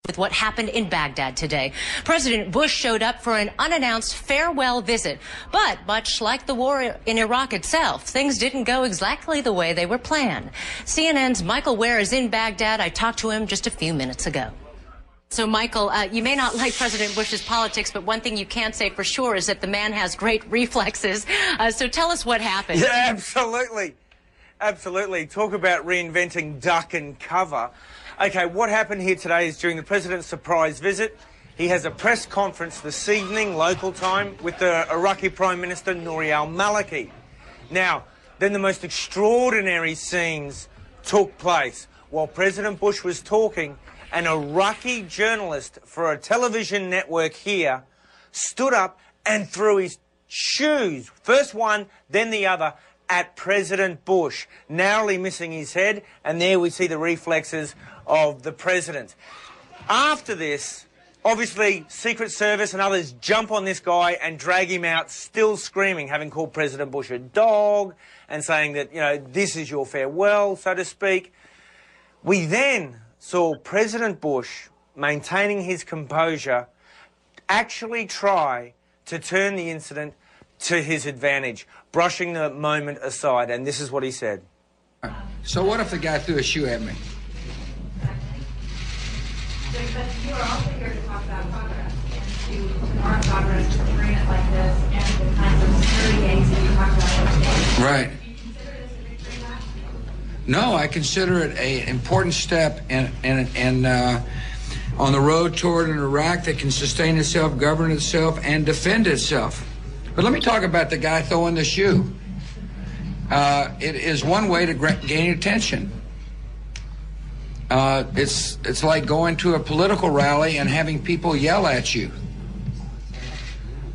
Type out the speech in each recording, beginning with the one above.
with what happened in Baghdad today. President Bush showed up for an unannounced farewell visit, but much like the war in Iraq itself, things didn't go exactly the way they were planned. CNN's Michael Ware is in Baghdad. I talked to him just a few minutes ago. So, Michael, you may not like President Bush's politics, but one thing you can say for sure is that the man has great reflexes. So tell us what happened. Yeah, absolutely. Absolutely. Talk about reinventing duck and cover. Okay, what happened here today is during the president's surprise visit, he has a press conference this evening, local time, with the Iraqi Prime Minister, al-Maliki. Now, then the most extraordinary scenes took place. While President Bush was talking, an Iraqi journalist for a television network here stood up and threw his shoes, first one, then the other, at President Bush, narrowly missing his head, and there we see the reflexes of the president. After this, obviously, Secret Service and others jump on this guy and drag him out, still screaming, having called President Bush a dog and saying that, you know, this is your farewell, so to speak. We then saw President Bush, maintaining his composure, actually try to turn the incident to his advantage, brushing the moment aside, and this is what he said. So what if the guy threw a shoe at me? But you are also here to talk about progress and to mark progress to bring it like this and the kinds of security gains that you talked about today. Right. Do you consider this a victory lap? No, I consider it an important step on the road toward an Iraq that can sustain itself, govern itself, and defend itself. But let me talk about the guy throwing the shoe. It is one way to gain attention. It's like going to a political rally and having people yell at you.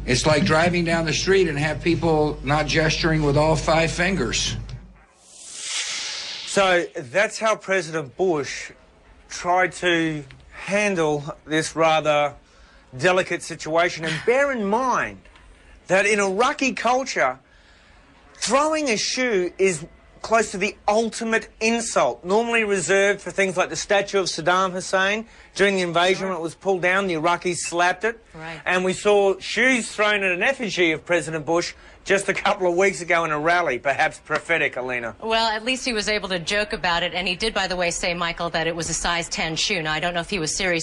It's like driving down the street and have people not gesturing with all 5 fingers. So that's how President Bush tried to handle this rather delicate situation. And bear in mind that in Iraqi culture, throwing a shoe is close to the ultimate insult, normally reserved for things like the statue of Saddam Hussein. During the invasion, when it was pulled down, the Iraqis slapped it. Right. And we saw shoes thrown at an effigy of President Bush just a couple of weeks ago in a rally, perhaps prophetic, Alina. Well, at least he was able to joke about it, and he did, by the way, say, Michael, that it was a size 10 shoe. Now, I don't know if he was serious.